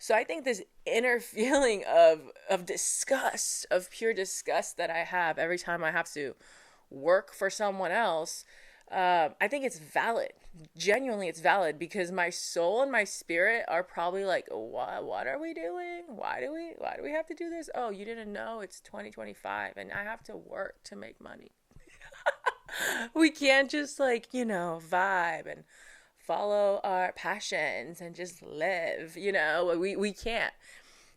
So I think this inner feeling of disgust, of pure disgust that I have every time I have to work for someone else, I think it's valid. Genuinely, it's valid because my soul and my spirit are probably like, what are we doing? Why do we have to do this? Oh, you didn't know it's 2025 and I have to work to make money. We can't just like, vibe and follow our passions and just live, we can't.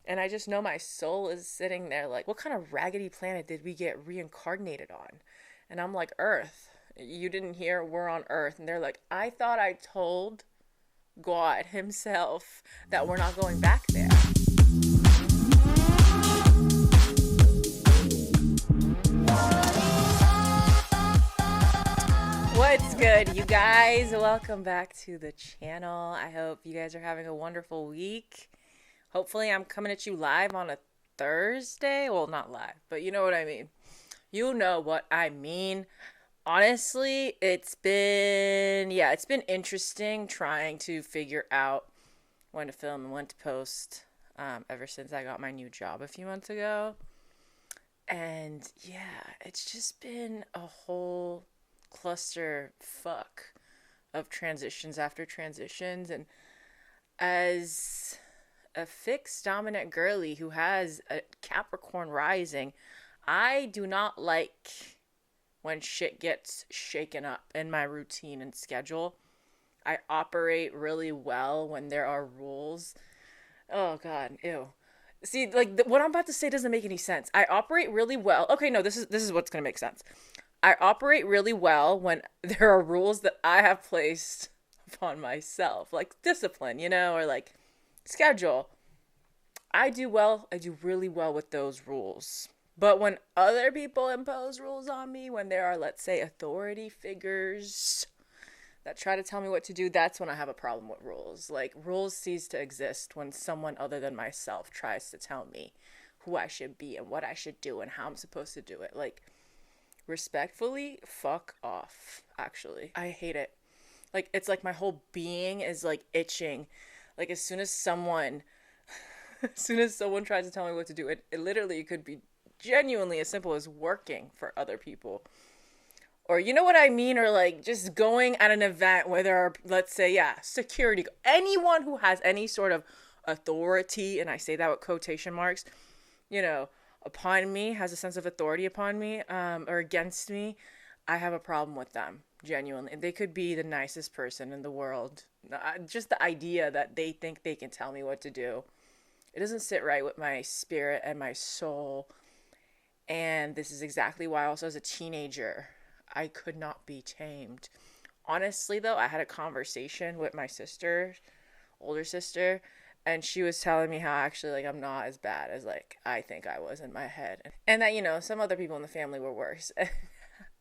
And I just know my soul is sitting there like, what kind of raggedy planet did we get reincarnated on? And I'm like, Earth. You didn't hear we're on Earth. And they're like, I thought I told God himself that we're not going back there. What's good, you guys? Welcome back to the channel. I hope you guys are having a wonderful week. Hopefully, I'm coming at you live on a Thursday. Well, not live, but you know what I mean. You know what I mean. Honestly, it's been interesting trying to figure out when to film and when to post ever since I got my new job a few months ago. And yeah, it's just been a whole cluster fuck of transitions after transitions. And as a fixed dominant girly who has a Capricorn rising, I do not like when shit gets shaken up in my routine and schedule. I operate really well when there are rules. Oh god, ew. See, like what I'm about to say doesn't make any sense. I operate really well. Okay, no, this is what's going to make sense. I operate really well when there are rules that I have placed upon myself, like discipline, or like schedule. I do well. I do really well with those rules. But when other people impose rules on me, when there are, let's say, authority figures that try to tell me what to do, that's when I have a problem with rules. Like, rules cease to exist when someone other than myself tries to tell me who I should be and what I should do and how I'm supposed to do it. Like, respectfully, fuck off, actually. I hate it. Like, it's like my whole being is, like, itching. Like, as soon as someone tries to tell me what to do, it literally could be genuinely as simple as working for other people. Or you know what I mean? Or like just going at an event where there are, let's say, security. Anyone who has any sort of authority, and I say that with quotation marks, upon me, has a sense of authority upon me, or against me, I have a problem with them, genuinely. They could be the nicest person in the world. Just the idea that they think they can tell me what to do. It doesn't sit right with my spirit and my soul. And this is exactly why also as a teenager, I could not be tamed. Honestly, though, I had a conversation with my sister, older sister, and she was telling me how actually, like, I'm not as bad as, like, I think I was in my head. And that, some other people in the family were worse.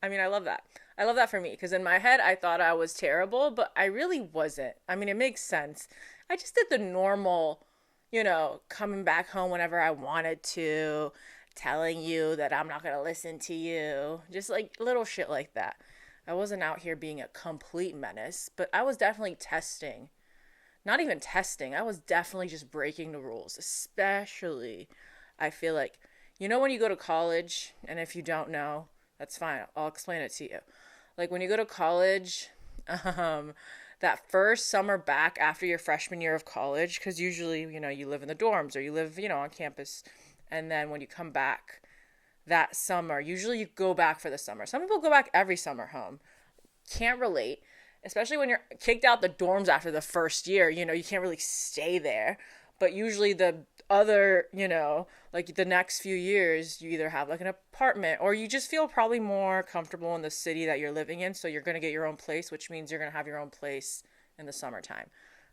I mean, I love that. I love that for me, because in my head, I thought I was terrible, but I really wasn't. I mean, it makes sense. I just did the normal, coming back home whenever I wanted to, telling you that I'm not going to listen to you. Just like little shit like that. I wasn't out here being a complete menace, but I was definitely testing. Not even testing. I was definitely just breaking the rules. Especially, I feel like, when you go to college, and if you don't know, that's fine. I'll explain it to you. Like when you go to college, that first summer back after your freshman year of college, because usually, you live in the dorms or you live, on campus. And then when you come back that summer, usually you go back for the summer. Some people go back every summer home. Can't relate, especially when you're kicked out the dorms after the first year. You can't really stay there. But usually the other, like the next few years, you either have like an apartment or you just feel probably more comfortable in the city that you're living in. So you're going to get your own place, which means you're going to have your own place in the summertime.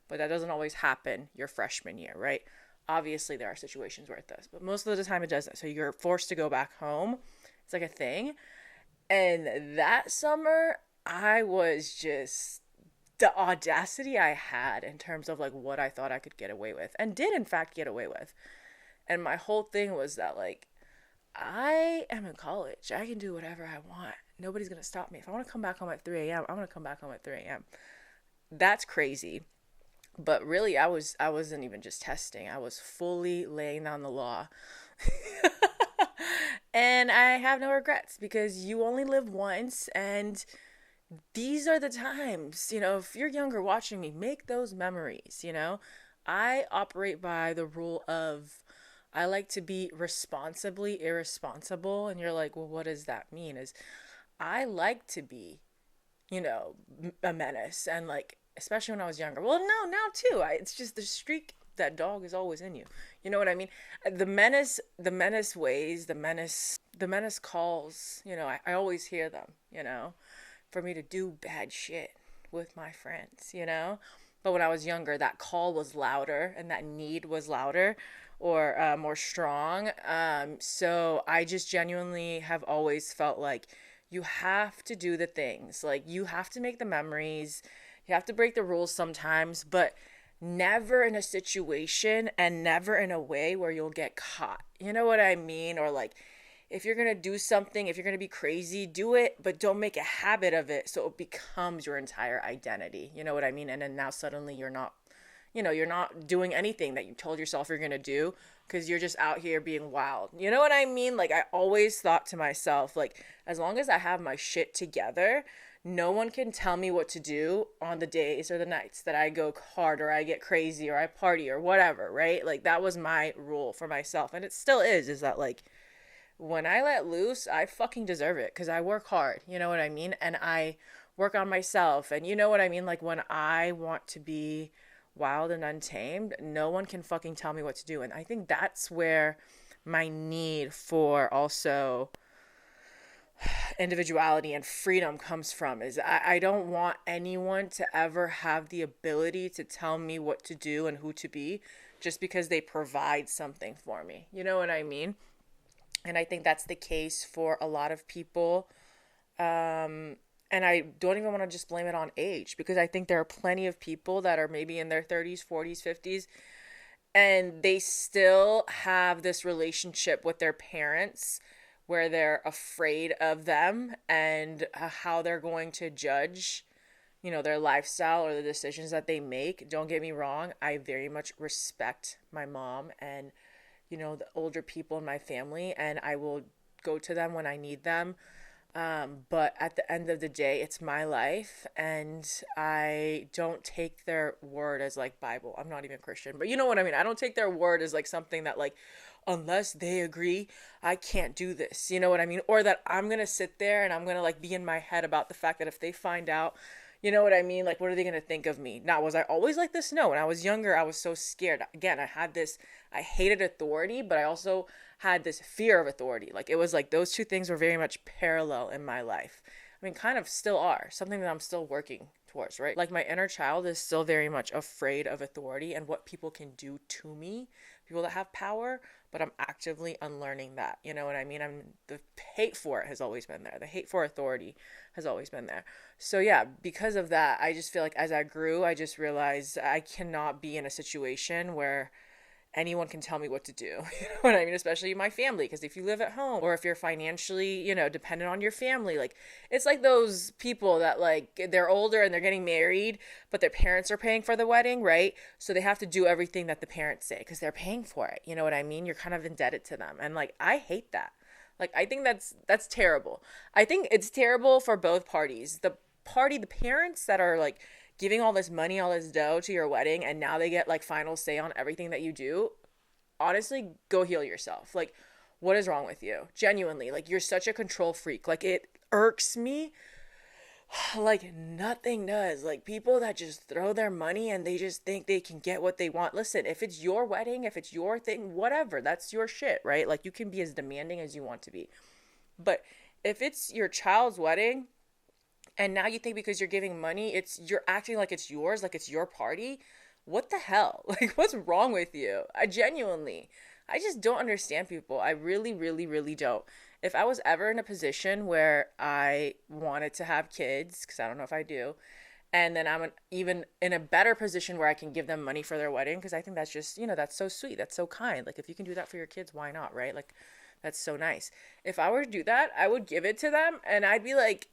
But that doesn't always happen your freshman year, right? Obviously, there are situations where it does, but most of the time it doesn't. So you're forced to go back home. It's like a thing. And that summer, I was just, the audacity I had in terms of like what I thought I could get away with and did in fact get away with. And my whole thing was that like, I am in college. I can do whatever I want. Nobody's going to stop me. If I want to come back home at 3 a.m., I'm going to come back home at 3 a.m. That's crazy. But really, I wasn't even just testing. I was fully laying down the law. And I have no regrets because you only live once, and these are the times, if you're younger watching me, make those memories. I operate by the rule of I like to be responsibly irresponsible. And you're like, well, what does that mean? Is I like to be, a menace. And like, especially when I was younger. Well, no, now too. It's just the streak. That dog is always in you. You know what I mean? The menace ways, the menace calls, I always hear them, for me to do bad shit with my friends. But when I was younger, that call was louder and that need was louder or more strong. So I just genuinely have always felt like you have to do the things. Like, you have to make the memories. You have to break the rules sometimes, but never in a situation and never in a way where you'll get caught. You know what I mean? Or like, if you're going to do something, if you're going to be crazy, do it, but don't make a habit of it so it becomes your entire identity. You know what I mean? And then now suddenly you're not doing anything that you told yourself you're going to do because you're just out here being wild. You know what I mean? Like, I always thought to myself, like, as long as I have my shit together, no one can tell me what to do on the days or the nights that I go hard or I get crazy or I party or whatever, right? Like, that was my rule for myself. And it still is that, like, when I let loose, I fucking deserve it because I work hard. You know what I mean? And I work on myself. And you know what I mean? Like, when I want to be wild and untamed, no one can fucking tell me what to do. And I think that's where my need for also individuality and freedom comes from. Is I don't want anyone to ever have the ability to tell me what to do and who to be just because they provide something for me. You know what I mean? And I think that's the case for a lot of people. And I don't even want to just blame it on age, because I think there are plenty of people that are maybe in their 30s, 40s, 50s, and they still have this relationship with their parents where they're afraid of them and how they're going to judge, their lifestyle or the decisions that they make. Don't get me wrong. I very much respect my mom and, the older people in my family, and I will go to them when I need them. But at the end of the day, it's my life, and I don't take their word as like Bible. I'm not even Christian, but you know what I mean? I don't take their word as like something that like, unless they agree, I can't do this. You know what I mean? Or that I'm going to sit there and I'm going to like be in my head about the fact that if they find out, you know what I mean? Like, what are they going to think of me? Now, was I always like this? No. When I was younger, I was so scared. Again, I hated authority, but I also had this fear of authority. Like, it was like those two things were very much parallel in my life. I mean, kind of still are. Something that I'm still working towards, right? Like, my inner child is still very much afraid of authority and what people can do to me, people that have power, but I'm actively unlearning that. You know what I mean? The hate for it has always been there. The hate for authority has always been there. So yeah, because of that, I just feel like as I grew, I just realized I cannot be in a situation where anyone can tell me what to do. You know what I mean? Especially my family, because if you live at home or if you're financially, dependent on your family, like, it's like those people that like they're older and they're getting married, but their parents are paying for the wedding, right? So they have to do everything that the parents say because they're paying for it. You know what I mean? You're kind of indebted to them. And like, I hate that. Like, I think that's terrible. I think it's terrible for both parties. The parents that are like giving all this money, all this dough to your wedding, and now they get like final say on everything that you do. Honestly, go heal yourself. Like, what is wrong with you? Genuinely, like, you're such a control freak. Like, it irks me like nothing does. Like, people that just throw their money and they just think they can get what they want. Listen, if it's your wedding, if it's your thing, whatever, that's your shit, right? Like, you can be as demanding as you want to be. But if it's your child's wedding, and now you think because you're giving money, you're acting like it's yours, like it's your party. What the hell? Like, what's wrong with you? I just don't understand people. I really, really, really don't. If I was ever in a position where I wanted to have kids, because I don't know if I do, and then I'm even in a better position where I can give them money for their wedding, because I think that's just, that's so sweet. That's so kind. Like, if you can do that for your kids, why not, right? Like, that's so nice. If I were to do that, I would give it to them, and I'd be like,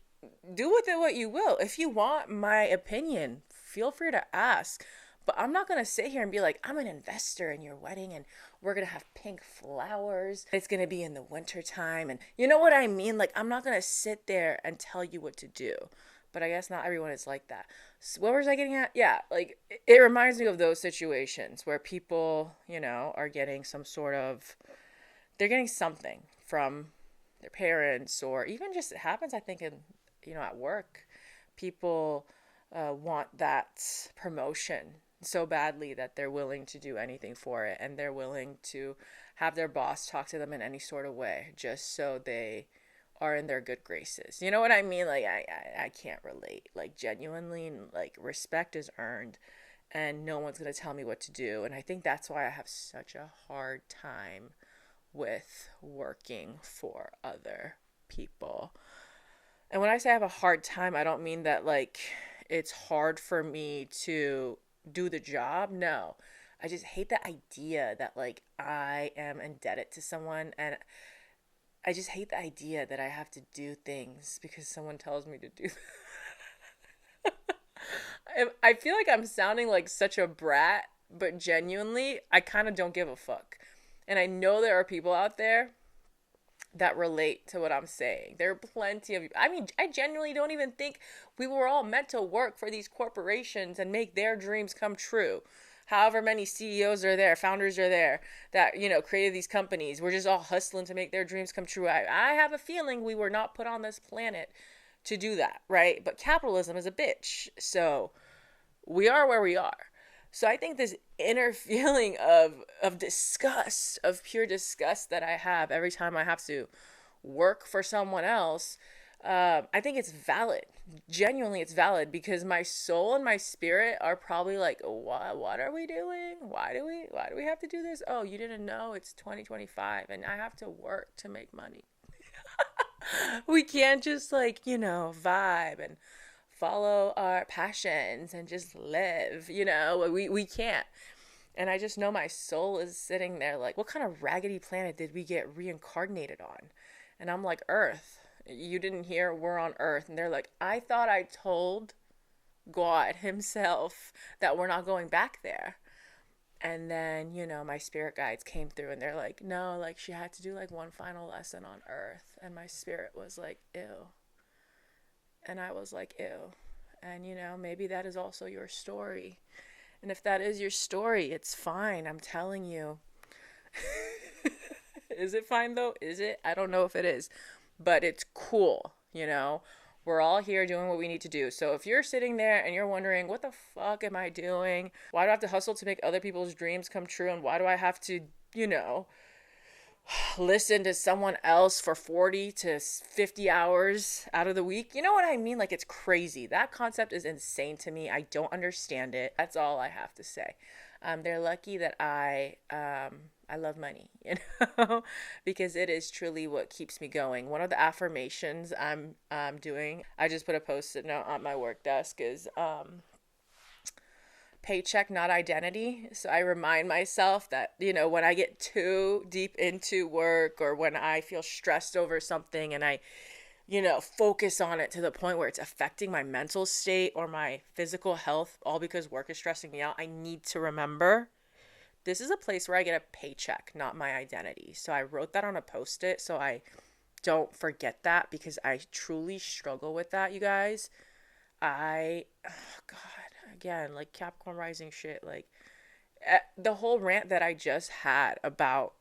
do with it what you will. If you want my opinion, feel free to ask. But I'm not going to sit here and be like, I'm an investor in your wedding and we're going to have pink flowers. It's going to be in the winter time. And you know what I mean? Like, I'm not going to sit there and tell you what to do. But I guess not everyone is like that. So what was I getting at? Yeah, like it reminds me of those situations where people, are getting some sort of, they're getting something from their parents, or even just, it happens, I think, in, at work. People want that promotion so badly that they're willing to do anything for it, and they're willing to have their boss talk to them in any sort of way just so they are in their good graces. You know what I mean? Like, I can't relate. Like, genuinely, like, respect is earned and no one's going to tell me what to do. And I think that's why I have such a hard time with working for other people. And when I say I have a hard time, I don't mean that, like, it's hard for me to do the job. No, I just hate the idea that, like, I am indebted to someone, and I just hate the idea that I have to do things because someone tells me to do. I feel like I'm sounding like such a brat, but genuinely, I kind of don't give a fuck. And I know there are people out there that relate to what I'm saying. There are plenty of, I mean, I genuinely don't even think we were all meant to work for these corporations and make their dreams come true. However many CEOs are there, founders are there that, created these companies. We're just all hustling to make their dreams come true. I have a feeling we were not put on this planet to do that, right? But capitalism is a bitch. So we are where we are. So I think this inner feeling of disgust, of pure disgust that I have every time I have to work for someone else, I think it's valid. Genuinely, it's valid, because my soul and my spirit are probably like, what are we doing? Why do we have to do this? Oh, you didn't know it's 2025 and I have to work to make money. We can't just, like, vibe and follow our passions and just live, we can't. And I just know my soul is sitting there like, what kind of raggedy planet did we get reincarnated on? And I'm like, Earth. You didn't hear, we're on Earth. And they're like, I thought I told God himself that we're not going back there. And then, my spirit guides came through and they're like, no, like, she had to do like one final lesson on Earth. And my spirit was like, ew. And I was like, ew. And, maybe that is also your story. And if that is your story, it's fine. I'm telling you. Is it fine though? Is it? I don't know if it is. But it's cool, We're all here doing what we need to do. So if you're sitting there and you're wondering, what the fuck am I doing? Why do I have to hustle to make other people's dreams come true? And why do I have to, listen to someone else for 40 to 50 hours out of the week? You know what I mean? Like, it's crazy. That concept is insane to me. I don't understand it. That's all I have to say. They're lucky that I love money, because it is truly what keeps me going. One of the affirmations I'm doing, I just put a post-it note on my work desk, is paycheck, not identity. So I remind myself that, when I get too deep into work, or when I feel stressed over something and I, focus on it to the point where it's affecting my mental state or my physical health, all because work is stressing me out, I need to remember this is a place where I get a paycheck, not my identity. So I wrote that on a post-it so I don't forget that, because I truly struggle with that, you guys. Oh God, again, like Capricorn rising shit, like the whole rant that I just had about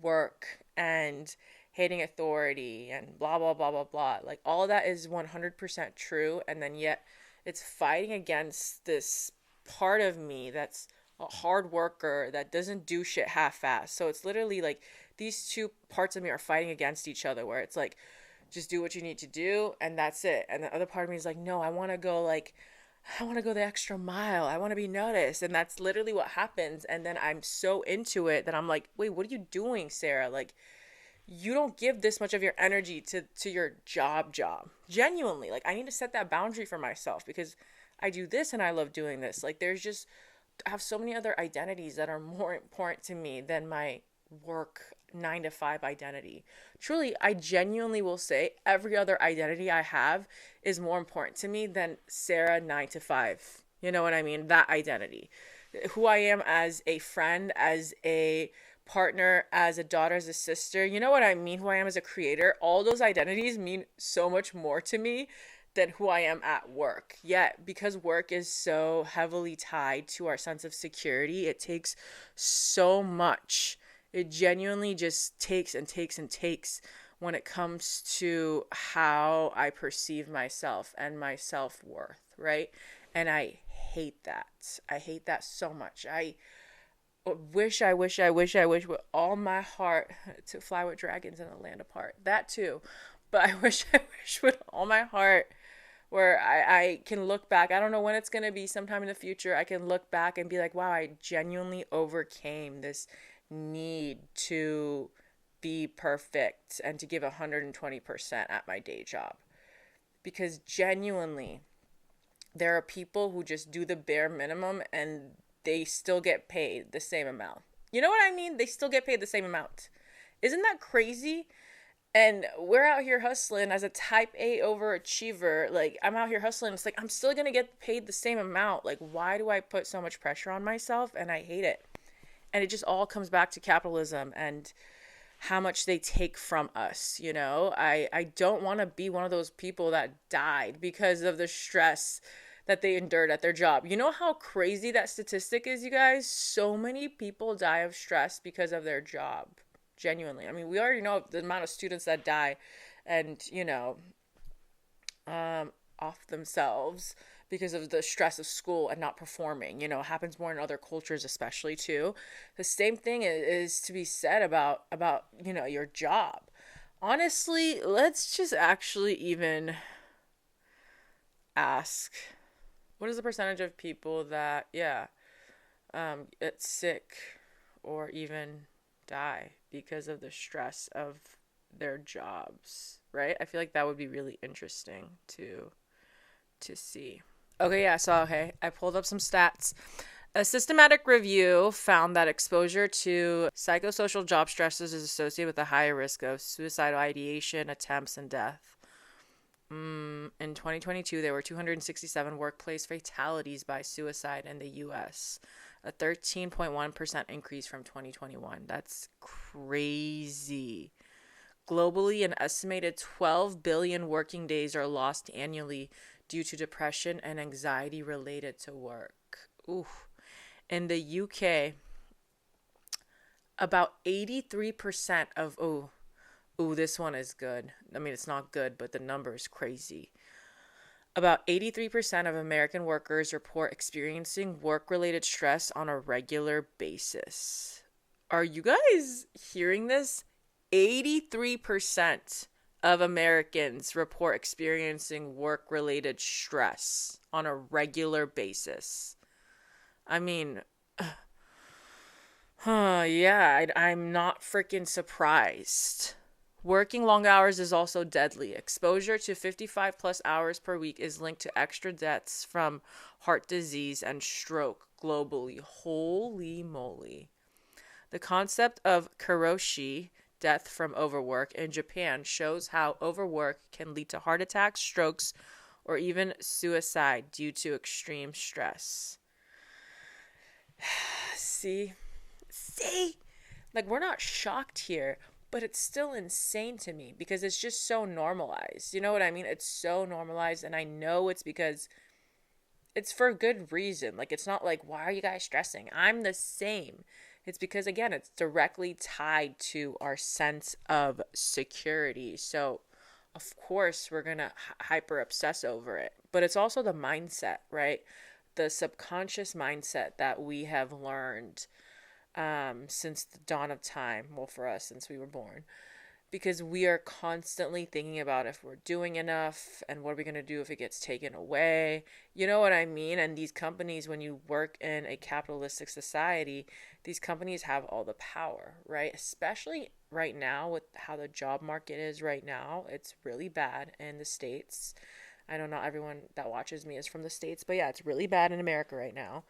work and hating authority and blah, blah, blah, blah, blah. Like, all of that is 100% true. And then yet it's fighting against this part of me that's a hard worker that doesn't do shit half-assed. So it's literally like these two parts of me are fighting against each other, where it's like, just do what you need to do and that's it. And the other part of me is like, no, I want to go the extra mile. I want to be noticed. And that's literally what happens. And then I'm so into it that I'm like, wait, what are you doing, Sarah? Like, you don't give this much of your energy to your job. Genuinely. Like, I need to set that boundary for myself, because I do this and I love doing this. Like, I have so many other identities that are more important to me than my work 9-to-5 identity. Truly, I genuinely will say every other identity I have is more important to me than Sarah 9-to-5. You know what I mean? That identity. who I am as a friend, as a partner, as a daughter, as a sister. You know what I mean? Who I am as a creator. All those identities mean so much more to me than who I am at work. Yet, because work is so heavily tied to our sense of security, it takes so much. It genuinely just takes and takes and takes when it comes to how I perceive myself and my self-worth, right? And I hate that. I hate that so much. I wish with all my heart to fly with dragons in a land apart. That too. But I wish with all my heart where I can look back. I don't know when it's going to be, sometime in the future. I can look back and be like, wow, I genuinely overcame this need to be perfect and to give 120% at my day job. Because genuinely, there are people who just do the bare minimum and they still get paid the same amount. You know what I mean? They still get paid the same amount. Isn't that crazy? And we're out here hustling as a type A overachiever. Like, I'm out here hustling. It's like, I'm still going to get paid the same amount. Like, why do I put so much pressure on myself? And I hate it. And it just all comes back to capitalism and how much they take from us. You know, I don't want to be one of those people that died because of the stress that they endured at their job. You know how crazy that statistic is, you guys? So many people die of stress because of their job. Genuinely. I mean, we already know the amount of students that die and, you know, off themselves because of the stress of school and not performing. You know, it happens more in other cultures especially too. The same thing is to be said about, you know, your job. Honestly, let's just actually even ask, what is the percentage of people that, get sick or even die because of the stress of their jobs, right? I feel like that would be really interesting to see. Okay, I pulled up some stats. A systematic review found that exposure to psychosocial job stresses is associated with a higher risk of suicidal ideation, attempts, and death. In 2022, there were 267 workplace fatalities by suicide in the U.S., a 13.1% increase from 2021. That's crazy. Globally, an estimated 12 billion working days are lost annually due to depression and anxiety related to work. Ooh. In the UK, about 83% of, this one is good. I mean, it's not good, but the number is crazy. About 83% of American workers report experiencing work-related stress on a regular basis. Are you guys hearing this? 83% of Americans report experiencing work-related stress on a regular basis. I mean, I'm not freaking surprised. Working long hours is also deadly. Exposure to 55 plus hours per week is linked to extra deaths from heart disease and stroke globally. Holy moly. The concept of karoshi, death from overwork, in Japan shows how overwork can lead to heart attacks, strokes, or even suicide due to extreme stress. See? Like, we're not shocked here. But it's still insane to me because it's just so normalized. You know what I mean? It's so normalized, and I know it's because it's for good reason. Like, it's not like, why are you guys stressing? I'm the same. It's because, again, it's directly tied to our sense of security. So, of course, we're going to hyper obsess over it. But it's also the mindset, right? The subconscious mindset that we have learned since the dawn of time. Well, for us, since we were born. Because we are constantly thinking about if we're doing enough and what are we going to do if it gets taken away. You know what I mean? And these companies, when you work in a capitalistic society, these companies have all the power, right? Especially right now with how the job market is right now. It's really bad in the States. I know not everyone that watches me is from the States, but yeah, it's really bad in America right now.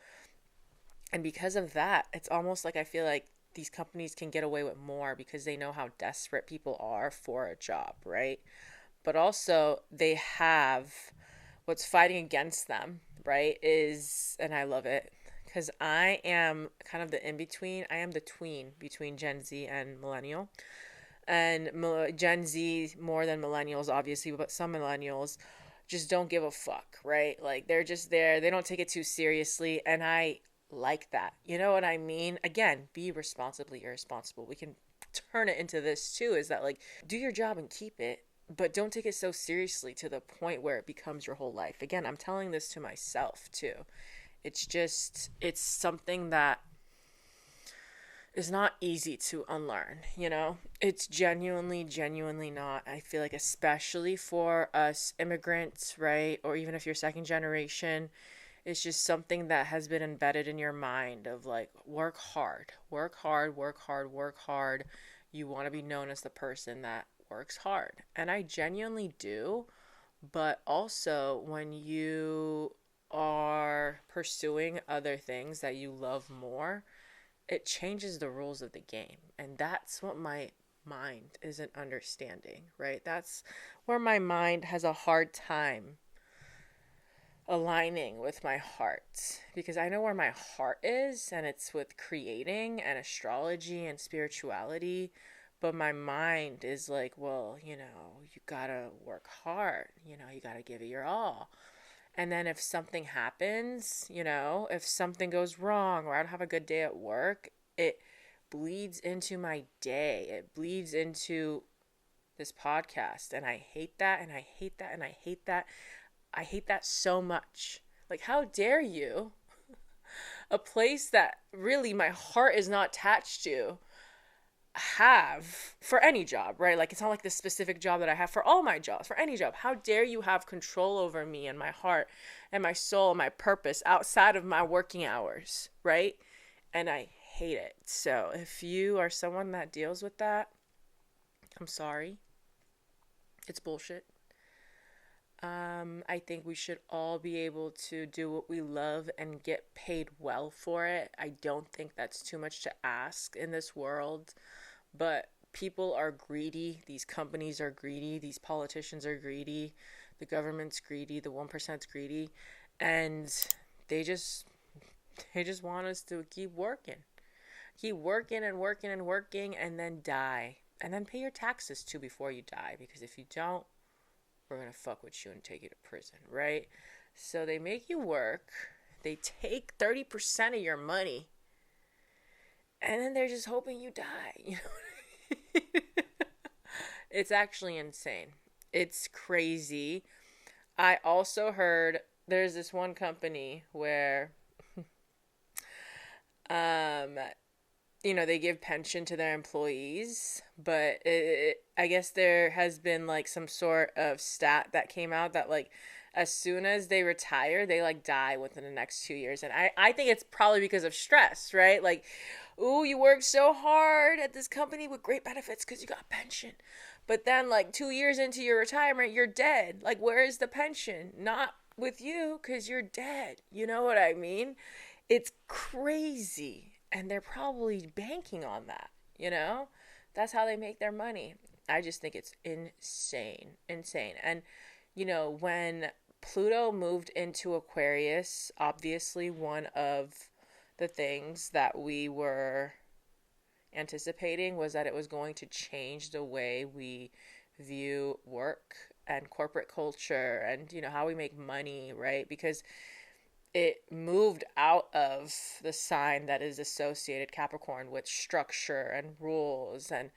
And because of that, it's almost like I feel like these companies can get away with more because they know how desperate people are for a job, right? But also they have what's fighting against them, right? And I love it because I am kind of the in-between. I am the tween between Gen Z and millennial. And Gen Z more than millennials, obviously, but some millennials just don't give a fuck, right? Like they're just there. They don't take it too seriously. And I like that. You know what I mean? Again, be responsibly irresponsible. We can turn it into this too, is that like do your job and keep it, but don't take it so seriously to the point where it becomes your whole life. Again, I'm telling this to myself too. It's something that is not easy to unlearn, you know? It's genuinely not. I feel like, especially for us immigrants, right? Or even if you're second generation, it's just something that has been embedded in your mind of like, work hard, work hard, work hard, work hard. You want to be known as the person that works hard. And I genuinely do. But also, when you are pursuing other things that you love more, it changes the rules of the game. And that's what my mind isn't understanding, right? That's where my mind has a hard time aligning with my heart, because I know where my heart is, and it's with creating and astrology and spirituality. But my mind is like, well, you gotta work hard, you gotta give it your all. And then if something happens, if something goes wrong or I don't have a good day at work, it bleeds into my day. It bleeds into this podcast. And I hate that, and I hate that, and I hate that. I hate that so much. Like, how dare you? A place that really my heart is not attached to have for any job, right? Like, it's not like the specific job that I have, for all my jobs, for any job. How dare you have control over me and my heart and my soul and my purpose outside of my working hours, right? And I hate it. So if you are someone that deals with that, I'm sorry. It's bullshit. I think we should all be able to do what we love and get paid well for it. I don't think that's too much to ask in this world, but people are greedy. These companies are greedy. These politicians are greedy. The government's greedy. The 1%'s greedy. And they just want us to keep working. Keep working and working and working, and then die. And then pay your taxes too before you die, because if you don't, we're going to fuck with you and take you to prison, right? So they make you work. They take 30% of your money. And then they're just hoping you die. You know? It's actually insane. It's crazy. I also heard there's this one company where they give pension to their employees, but I guess there has been like some sort of stat that came out that like as soon as they retire, they like die within the next 2 years. And I think it's probably because of stress, right? Like, ooh, you work so hard at this company with great benefits because you got pension. But then like 2 years into your retirement, you're dead. Like, where is the pension? Not with you, because you're dead. You know what I mean? It's crazy. And they're probably banking on that, That's how they make their money. I just think it's insane. And, when Pluto moved into Aquarius, obviously one of the things that we were anticipating was that it was going to change the way we view work and corporate culture and, how we make money, right? Because it moved out of the sign that is associated, Capricorn, with structure and rules and,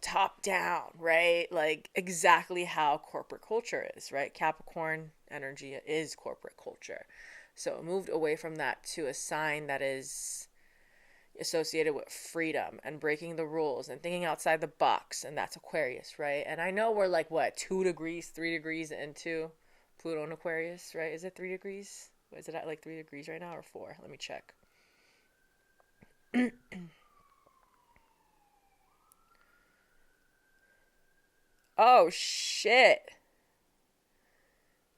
top down, right? Like exactly how corporate culture is, right? Capricorn energy is corporate culture. So it moved away from that to a sign that is associated with freedom and breaking the rules and thinking outside the box. And that's Aquarius, right? And I know we're like, 2 degrees, 3 degrees into Pluto and Aquarius, right? Is it 3 degrees? Is it at like 3 degrees right now or 4? Let me check. Oh, shit.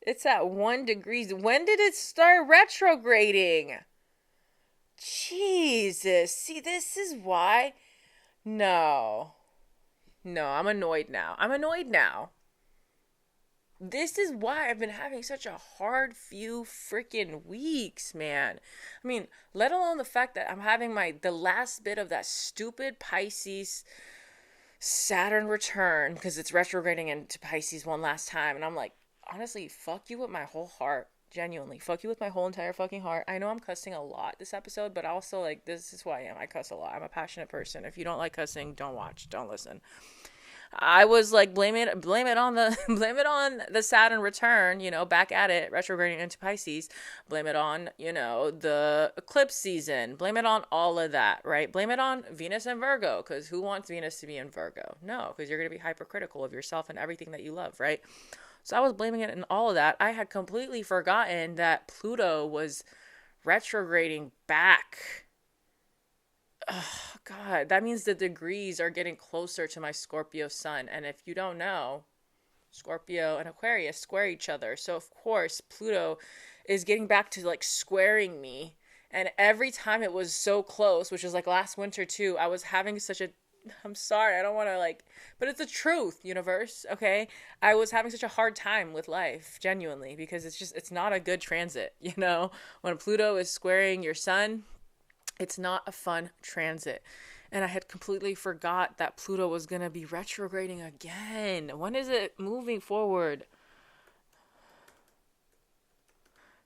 It's at 1 degree. When did it start retrograding? Jesus. See, this is why. No. No, I'm annoyed now. this is why I've been having such a hard few freaking weeks, man. I mean, let alone the fact that I'm having the last bit of that stupid Pisces Saturn return, because it's retrograding into Pisces one last time, and I'm like, honestly, fuck you with my whole heart. Genuinely, fuck you with my whole entire fucking heart. I know I'm cussing a lot this episode, but also, like, this is who I am. I cuss a lot. I'm a passionate person. If you don't like cussing, don't watch, don't listen. I was like, blame it on the blame it on the Saturn return, back at it, retrograding into Pisces. Blame it on, the eclipse season. Blame it on all of that, right? Blame it on Venus and Virgo, because who wants Venus to be in Virgo? No, because you're going to be hypercritical of yourself and everything that you love, right? So I was blaming it in all of that. I had completely forgotten that Pluto was retrograding back. Oh, God, that means the degrees are getting closer to my Scorpio sun. And if you don't know, Scorpio and Aquarius square each other. So, of course, Pluto is getting back to like squaring me. And every time it was so close, which was like last winter too, I was having I'm sorry, I don't want to but it's the truth, universe, okay? I was having such a hard time with life, genuinely, because it's not a good transit, When Pluto is squaring your sun, it's not a fun transit. And I had completely forgot that Pluto was going to be retrograding again. When is it moving forward?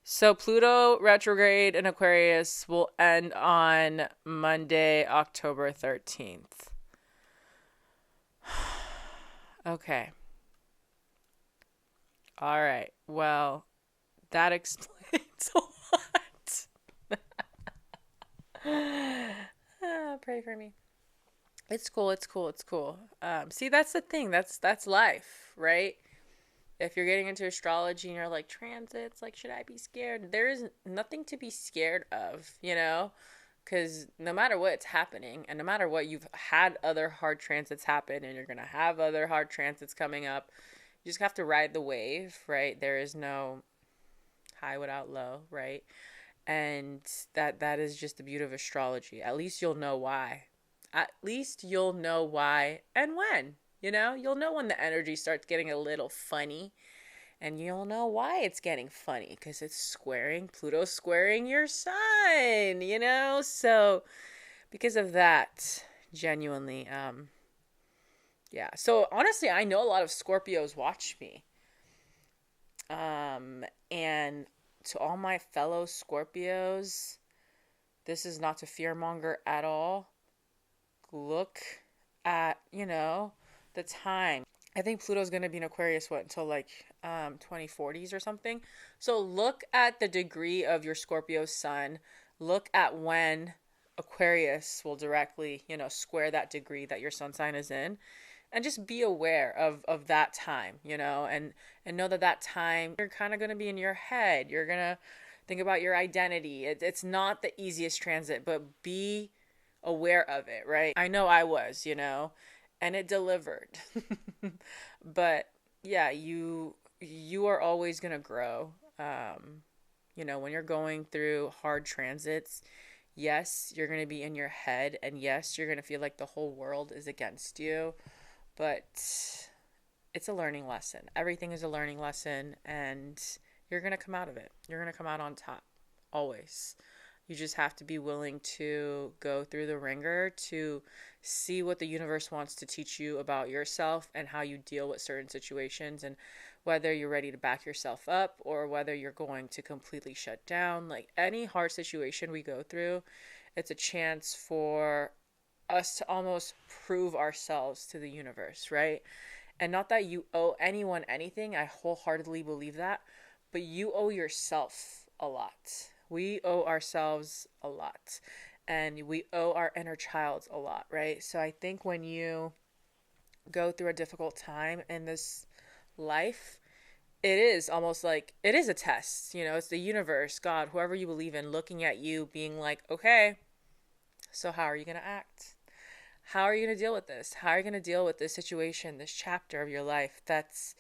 So Pluto retrograde in Aquarius will end on Monday, October 13th. Okay. All right. Well, that explains a lot. Pray for me. It's cool. See, that's the thing. That's life, right? If you're getting into astrology and you're like, transits, like, should I be scared? There is nothing to be scared of, because no matter what's happening, and no matter what, you've had other hard transits happen, and you're going to have other hard transits coming up. You just have to ride the wave, right? There is no high without low, right? And that is just the beauty of astrology. At least you'll know why. At least you'll know why and when. You'll know when the energy starts getting a little funny, and you'll know why it's getting funny, because Pluto's squaring your sun, So because of that, genuinely, yeah. So honestly, I know a lot of Scorpios watch me. And to all my fellow Scorpios, this is not to fearmonger at all. Look at, the time. I think Pluto's going to be in Aquarius, until 2040s or something. So look at the degree of your Scorpio sun. Look at when Aquarius will directly, square that degree that your sun sign is in. And just be aware of that time, and know that time, you're kind of going to be in your head. You're going to think about your identity. It's not the easiest transit, but be aware of it, right? I know I was, and it delivered. But yeah, you are always going to grow. When you're going through hard transits, yes, you're going to be in your head, and yes, you're going to feel like the whole world is against you. But it's a learning lesson. Everything is a learning lesson, and you're going to come out of it. You're going to come out on top, always. You just have to be willing to go through the ringer to see what the universe wants to teach you about yourself and how you deal with certain situations, and whether you're ready to back yourself up or whether you're going to completely shut down. Like any hard situation we go through, it's a chance for us to almost prove ourselves to the universe, right? And not that you owe anyone anything. I wholeheartedly believe that. But you owe yourself a lot. We owe ourselves a lot. And we owe our inner child a lot, right? So I think when you go through a difficult time in this life, it is almost like, it is a test. It's the universe, God, whoever you believe in, looking at you, being like, okay, so how are you going to act? How are you going to deal with this? How are you going to deal with this situation, this chapter of your life that's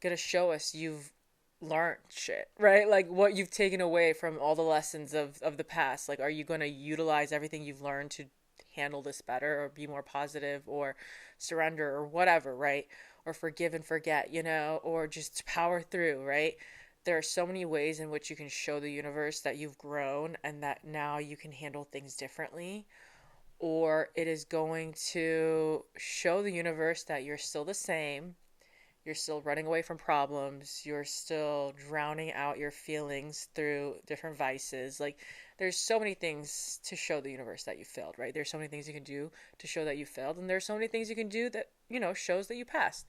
going to show us you've learned shit, right? Like what you've taken away from all the lessons of the past. Like, are you going to utilize everything you've learned to handle this better, or be more positive, or surrender, or whatever, right? Or forgive and forget, or just power through, right? There are so many ways in which you can show the universe that you've grown and that now you can handle things differently. Or it is going to show the universe that you're still the same. You're still running away from problems. You're still drowning out your feelings through different vices. Like, there's so many things to show the universe that you failed, right? There's so many things you can do to show that you failed. And there's so many things you can do that, shows that you passed.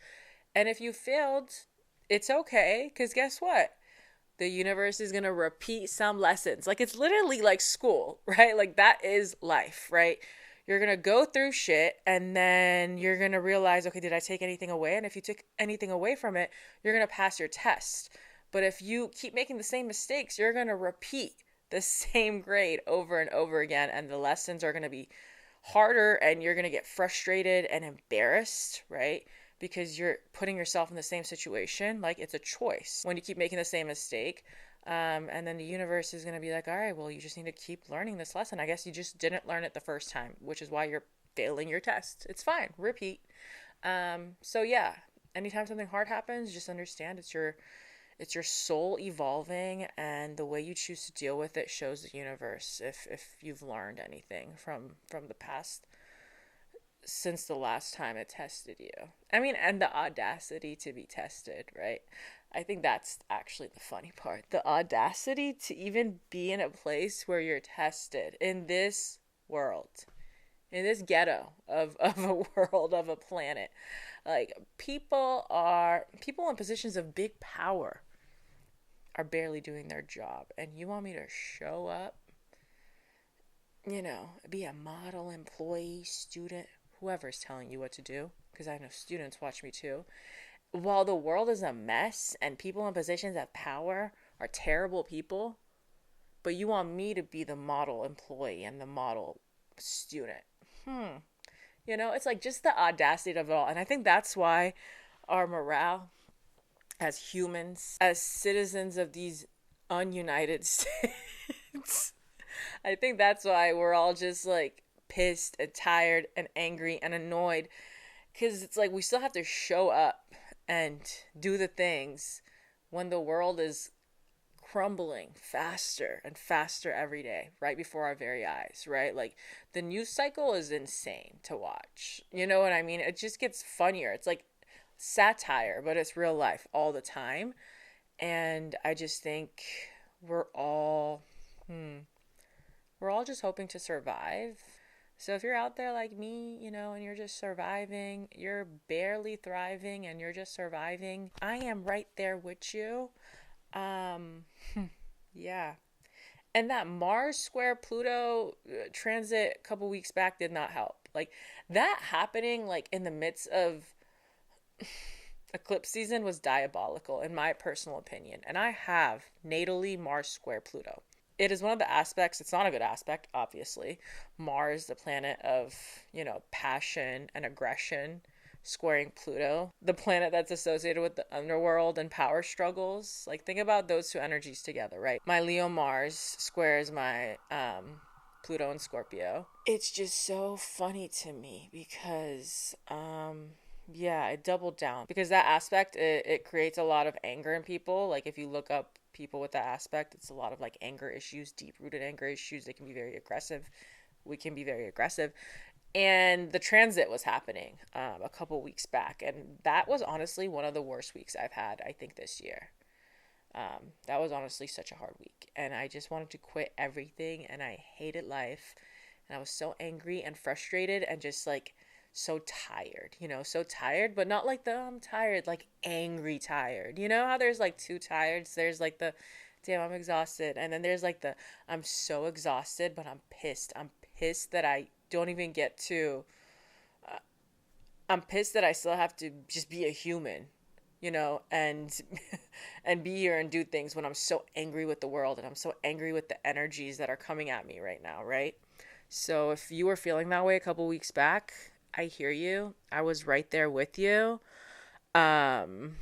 And if you failed, it's okay. Because guess what? The universe is going to repeat some lessons. Like, it's literally like school, right? Like, that is life, right? You're going to go through shit and then you're going to realize, okay, did I take anything away? And if you took anything away from it, you're going to pass your test. But if you keep making the same mistakes, you're going to repeat the same grade over and over again. And the lessons are going to be harder and you're going to get frustrated and embarrassed, right? Because you're putting yourself in the same situation. Like, it's a choice when you keep making the same mistake. And then the universe is going to be like, all right, well, you just need to keep learning this lesson. I guess you just didn't learn it the first time, which is why you're failing your test. It's fine. Repeat. So yeah, anytime something hard happens, just understand it's your soul evolving, and the way you choose to deal with it shows the universe if you've learned anything from the past since the last time it tested you. I mean, and the audacity to be tested, right? I think that's actually the funny part. The audacity to even be in a place where you're tested in this world, in this ghetto of a world, of a planet. Like, people in positions of big power are barely doing their job. And you want me to show up, be a model, employee, student, whoever's telling you what to do, because I know students watch me too. While the world is a mess and people in positions of power are terrible people, but you want me to be the model employee and the model student. It's like just the audacity of it all. And I think that's why our morale as humans, as citizens of these ununited states, I think that's why we're all just like pissed and tired and angry and annoyed, because it's like we still have to show up and do the things when the world is crumbling faster and faster every day, right before our very eyes, right? Like, the news cycle is insane to watch. You know what I mean? It just gets funnier. It's like satire, but it's real life all the time. And I just think we're all just hoping to survive. So if you're out there like me, and you're just surviving, you're barely thriving and you're just surviving, I am right there with you. Yeah. And that Mars square Pluto transit a couple weeks back did not help. Like, that happening like in the midst of eclipse season was diabolical in my personal opinion. And I have natally Mars square Pluto. It is one of the aspects, it's not a good aspect, obviously. Mars, the planet of, passion and aggression, squaring Pluto, the planet that's associated with the underworld and power struggles. Like, think about those two energies together, right? My Leo Mars squares my Pluto and Scorpio. It's just so funny to me because, it doubled down. Because that aspect, it creates a lot of anger in people. Like, if you look up people with that aspect, it's a lot of like anger issues, deep-rooted anger issues. They can be very aggressive. We can be very aggressive. And the transit was happening a couple weeks back, and that was honestly one of the worst weeks I've had, I think, this year. That was honestly such a hard week, and I just wanted to quit everything, and I hated life, and I was so angry and frustrated and just like so tired, so tired, but not like the I'm tired, like angry tired. You know how there's like two tireds? There's like the damn, I'm exhausted, and then there's like the I'm so exhausted, but I'm pissed. I'm pissed that I don't even get to I'm pissed that I still have to just be a human, and and be here and do things when I'm so angry with the world and I'm so angry with the energies that are coming at me right now, right? So if you were feeling that way a couple weeks back, I hear you. I was right there with you. And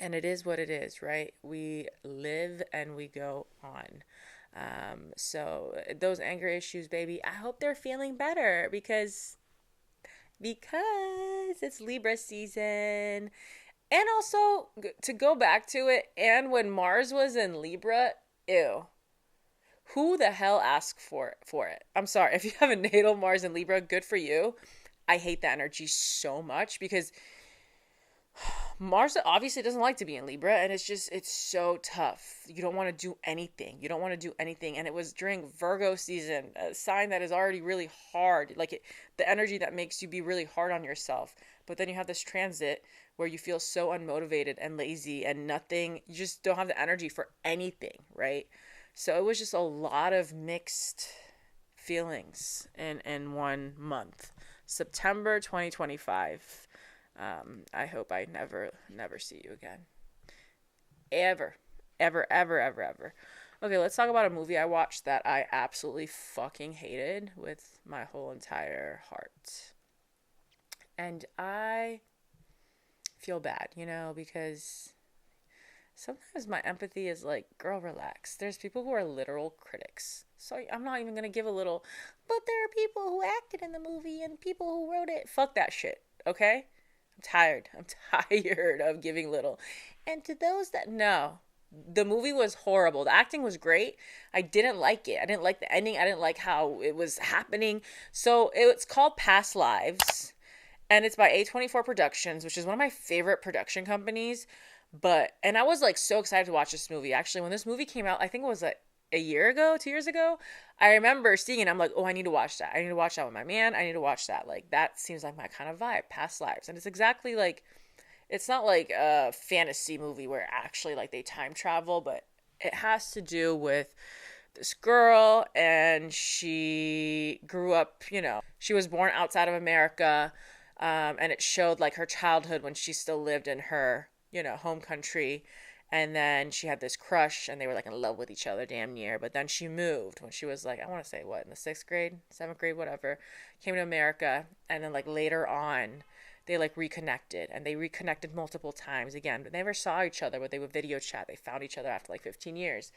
it is what it is, right? We live and we go on. So those anger issues, baby, I hope they're feeling better because it's Libra season. And also to go back to it, and when Mars was in Libra, ew. Who the hell asked for it? I'm sorry. If you have a natal Mars in Libra, good for you. I hate that energy so much because Mars obviously doesn't like to be in Libra, and it's so tough. You don't want to do anything. You don't want to do anything. And it was during Virgo season, a sign that is already really hard, like the energy that makes you be really hard on yourself. But then you have this transit where you feel so unmotivated and lazy and nothing. You just don't have the energy for anything, right? So it was just a lot of mixed feelings in 1 month. September 2025. I hope I never see you again. Ever. Ever, ever, ever, ever. Okay, let's talk about a movie I watched that I absolutely fucking hated with my whole entire heart. And I feel bad, because sometimes my empathy is like, girl, relax. There's people who are literal critics. So I'm not even going to give a little, but there are people who acted in the movie and people who wrote it. Fuck that shit, okay? I'm tired. I'm tired of giving little. And to those that know, the movie was horrible. The acting was great. I didn't like it. I didn't like the ending. I didn't like how it was happening. So it's called Past Lives. And it's by A24 Productions, which is one of my favorite production companies. And I was like so excited to watch this movie. Actually, when this movie came out, I think it was a year ago, 2 years ago, I remember seeing it. I'm like, oh, I need to watch that. I need to watch that with my man. I need to watch that. Like, that seems like my kind of vibe, Past Lives. And it's exactly like, it's not like a fantasy movie where actually like they time travel, but it has to do with this girl, and she grew up, she was born outside of America. And it showed like her childhood when she still lived in her, home country. And then she had this crush, and they were like in love with each other damn near. But then she moved when she was like, I want to say what, in the 6th grade, 7th grade, whatever, came to America. And then like later on, they like reconnected, and they reconnected multiple times again. But they never saw each other, but they would video chat. They found each other after like 15 years.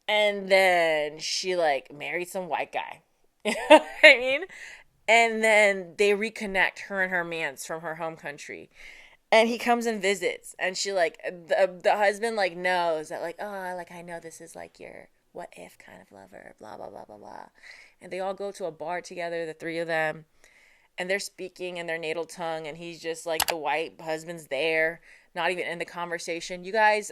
And then she like married some white guy. You know what I mean? And then they reconnect, her and her man's from her home country. And he comes and visits, and she like the husband like knows that like, oh, like I know this is like your what if kind of lover, blah blah blah blah blah. And they all go to a bar together, the three of them, and they're speaking in their natal tongue, and he's just like the white husband's there, not even in the conversation. You guys,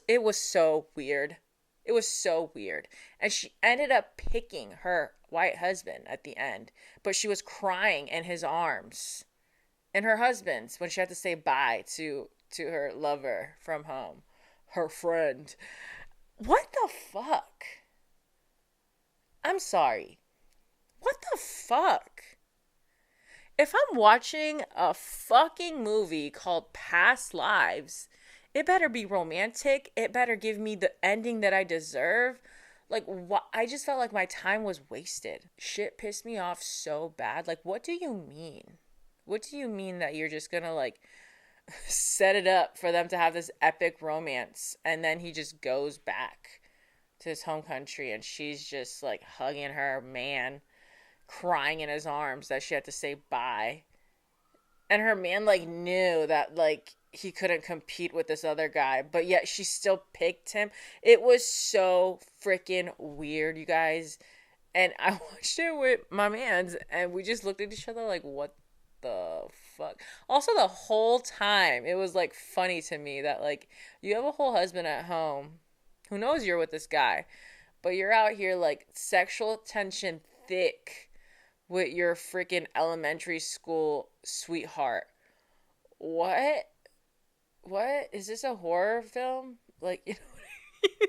it was so weird. It was so weird. And she ended up picking her white husband at the end, but she was crying in his arms, and her husband's, when she had to say bye to her lover from home, her friend. What the fuck? I'm sorry. What the fuck? If I'm watching a fucking movie called Past Lives, it better be romantic. It better give me the ending that I deserve. Like, what? I just felt like my time was wasted. Shit pissed me off so bad. Like, what do you mean? What do you mean that you're just gonna, like, set it up for them to have this epic romance, and then he just goes back to his home country, and she's just, like, hugging her man, crying in his arms that she had to say bye. And her man, like, knew that, like, he couldn't compete with this other guy, but yet she still picked him. It was so freaking weird, you guys. And I watched it with my mans, and we just looked at each other like, what the fuck? Also, the whole time, it was, like, funny to me that, like, you have a whole husband at home who knows you're with this guy, but you're out here, like, sexual tension thick with your freaking elementary school sweetheart. What? What? Is this a horror film? Like, you know what I mean?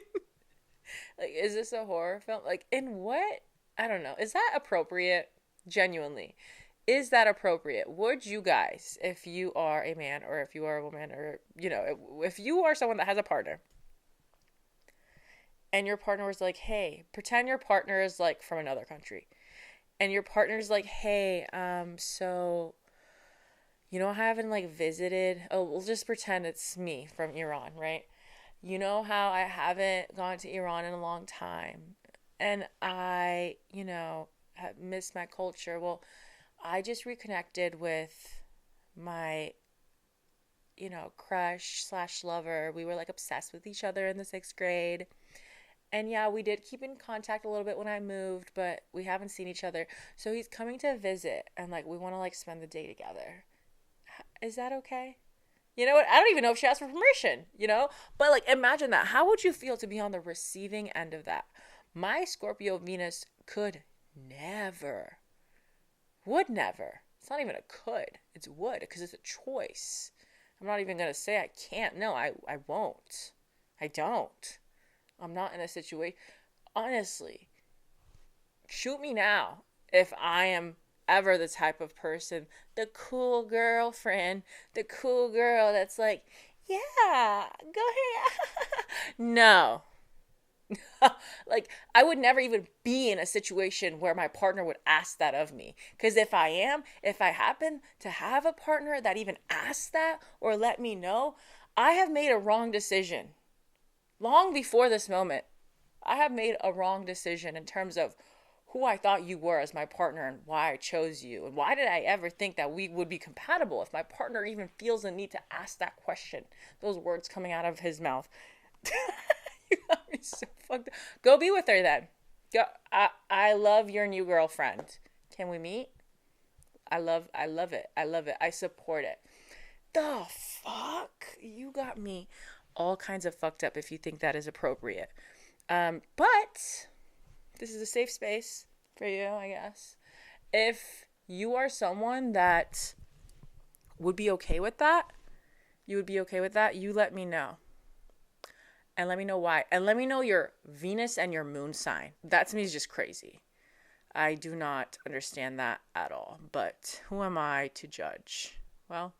Like, is this a horror film? Like, in what? I don't know. Is that appropriate? Genuinely. Is that appropriate? Would you guys, if you are a man or if you are a woman or, if you are someone that has a partner and your partner was like, hey, pretend your partner is like from another country, and your partner's like, hey, so, I haven't like visited, we'll just pretend it's me from Iran, right? You know how I haven't gone to Iran in a long time, and I, have missed my culture. Well, I just reconnected with my, crush slash lover. We were like obsessed with each other in the sixth grade. And yeah, we did keep in contact a little bit when I moved, but we haven't seen each other. So he's coming to visit, and like we want to like spend the day together. Is that okay? You know what? I don't even know if she asked for permission. But like imagine that. How would you feel to be on the receiving end of that? My Scorpio Venus could never, would never. It's not even a could. It's would because it's a choice. I'm not even going to say I can't. No, I won't. I don't. I'm not in a situation. Honestly, shoot me now if I am ever the type of person, the cool girlfriend, the cool girl that's like, yeah, go ahead. No. Like, I would never even be in a situation where my partner would ask that of me. Because if I happen to have a partner that even asks that or let me know, I have made a wrong decision. Long before this moment, I have made a wrong decision in terms of who I thought you were as my partner and why I chose you. And why did I ever think that we would be compatible if my partner even feels the need to ask that question? Those words coming out of his mouth. You got me so fucked up. Go be with her then. Go. I love your new girlfriend. Can we meet? I love it. I love it. I support it. The fuck? You got me all kinds of fucked up if you think that is appropriate. But this is a safe space for you, I guess. If you are someone that would be okay with that, you let me know. And let me know why. And let me know your Venus and your moon sign. That to me is just crazy. I do not understand that at all. But who am I to judge? Well,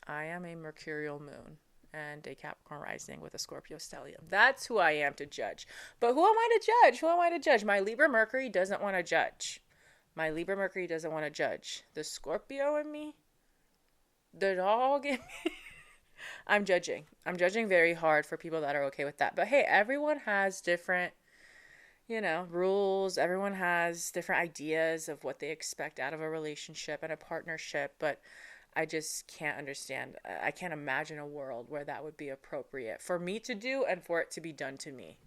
I am a Mercurial moon and a Capricorn rising with a Scorpio stellium. That's who I am to judge. But who am I to judge? My Libra Mercury doesn't want to judge. The Scorpio in me, the dog in me. I'm judging very hard for people that are okay with that. But hey, everyone has different, rules. Everyone has different ideas of what they expect out of a relationship and a partnership. But I just can't understand. I can't imagine a world where that would be appropriate for me to do and for it to be done to me,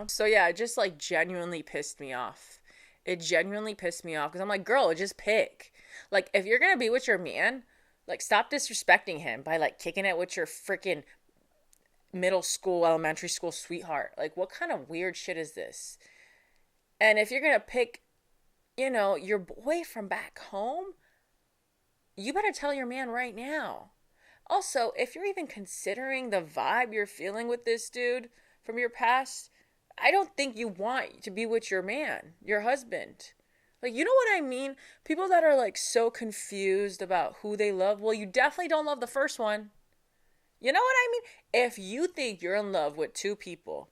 So yeah, it just like genuinely pissed me off. Because I'm like, girl, just pick. Like, if you're going to be with your man, like, stop disrespecting him by like kicking it with your freaking middle school, elementary school sweetheart. Like, what kind of weird shit is this? And if you're going to pick, your boy from back home, you better tell your man right now. Also, if you're even considering the vibe you're feeling with this dude from your past, I don't think you want to be with your man, your husband. Like, you know what I mean? People that are like so confused about who they love. Well, you definitely don't love the first one. You know what I mean? If you think you're in love with two people,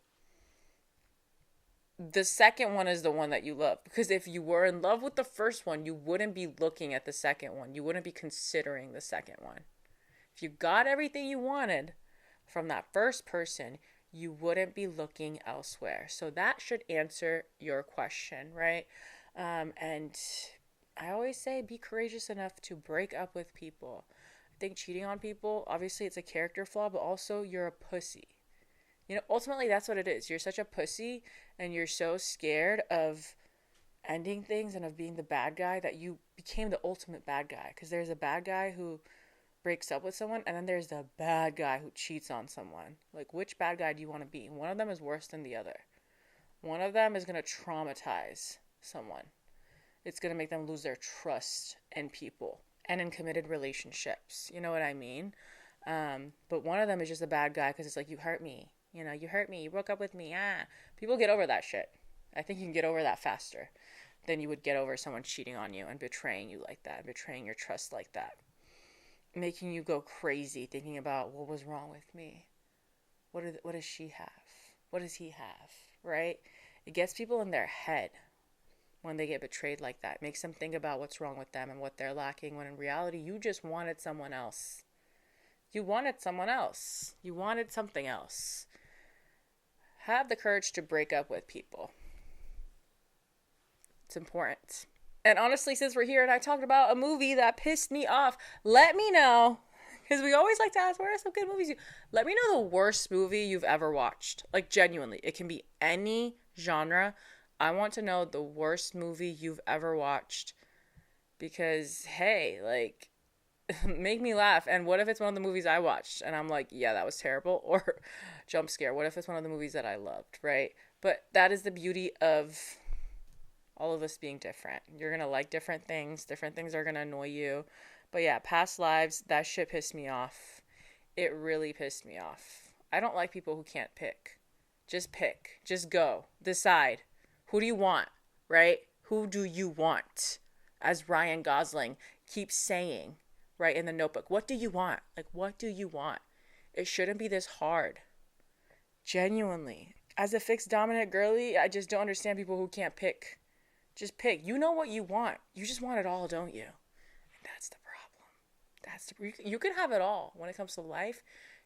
the second one is the one that you love. Because if you were in love with the first one, you wouldn't be looking at the second one. You wouldn't be considering the second one. If you got everything you wanted from that first person, you wouldn't be looking elsewhere. So that should answer your question, right? And I always say be courageous enough to break up with people. I think cheating on people, obviously it's a character flaw, but also you're a pussy. Ultimately that's what it is. You're such a pussy and you're so scared of ending things and of being the bad guy that you became the ultimate bad guy. Because there's a bad guy who breaks up with someone, and then there's the bad guy who cheats on someone. Like, which bad guy do you want to be? One of them is worse than the other. One of them is going to traumatize someone. It's going to make them lose their trust in people and in committed relationships. You know what I mean? But one of them is just a bad guy because it's like, you hurt me. You hurt me. You broke up with me. People get over that shit. I think you can get over that faster than you would get over someone cheating on you and betraying you like that, betraying your trust like that. Making you go crazy thinking about what was wrong with me. What does she have? What does he have? Right? It gets people in their head when they get betrayed like that. It makes them think about what's wrong with them and what they're lacking, when in reality you just wanted someone else. You wanted someone else. You wanted something else. Have the courage to break up with people. It's important. And honestly, since we're here and I talked about a movie that pissed me off, let me know. Because we always like to ask, where are some good movies? Let me know the worst movie you've ever watched. Like, genuinely. It can be any genre. I want to know the worst movie you've ever watched. Because, hey, like, make me laugh. And what if it's one of the movies I watched? And I'm like, yeah, that was terrible. Or jump scare. What if it's one of the movies that I loved, right? But that is the beauty of all of us being different. You're going to like different things. Different things are going to annoy you. But yeah, past lives, that shit pissed me off. It really pissed me off. I don't like people who can't pick. Just pick. Just go. Decide. Who do you want, right? Who do you want? As Ryan Gosling keeps saying, right, in The Notebook. What do you want? Like, what do you want? It shouldn't be this hard. Genuinely. As a fixed dominant girly, I just don't understand people who can't pick. Just pick. You know what you want. You just want it all, don't you? And that's the problem. You can have it all when it comes to life.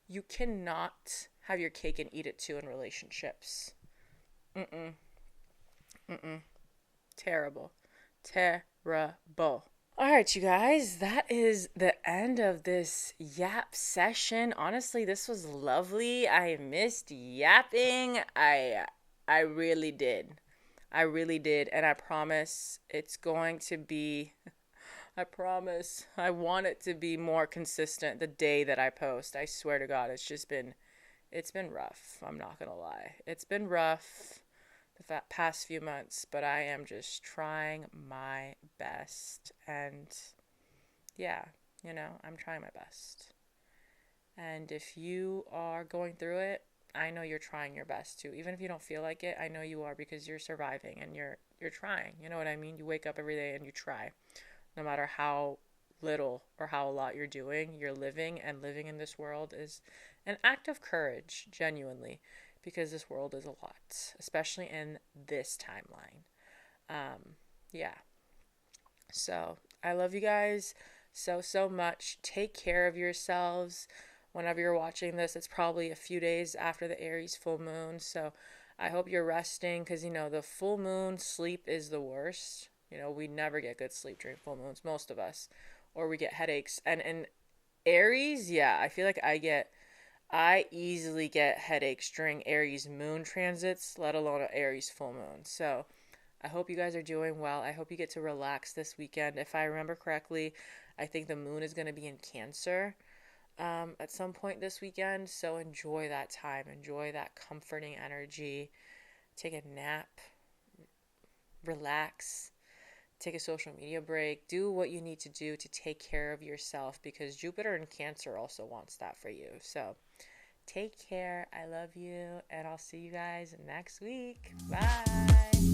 You cannot have your cake and eat it too in relationships. Terrible. All right, you guys, that is the end of this yap session. Honestly, this was lovely. I missed yapping. I really did. And I promise it's going to be, I promise I want it to be more consistent the day that I post. I swear to God, it's been rough. I'm not going to lie. It's been rough the past few months, but I am just trying my best. And yeah, I'm trying my best. And if you are going through it, I know you're trying your best too. Even if you don't feel like it, I know you are, because you're surviving and you're trying. You know what I mean? You wake up every day and you try. No matter how little or how a lot you're doing, you're living, and living in this world is an act of courage, genuinely, because this world is a lot, especially in this timeline. Yeah. So I love you guys so much. Take care of yourselves. Whenever you're watching this, it's probably a few days after the Aries full moon. So I hope you're resting, because, the full moon sleep is the worst. We never get good sleep during full moons, most of us, or we get headaches. And in Aries, yeah, I feel like I easily get headaches during Aries moon transits, let alone an Aries full moon. So I hope you guys are doing well. I hope you get to relax this weekend. If I remember correctly, I think the moon is going to be in Cancer at some point this weekend. So enjoy that time. Enjoy that comforting energy. Take a nap. Relax. Take a social media break. Do what you need to do to take care of yourself, because Jupiter in Cancer also wants that for you. So take care. I love you, and I'll see you guys next week. Bye.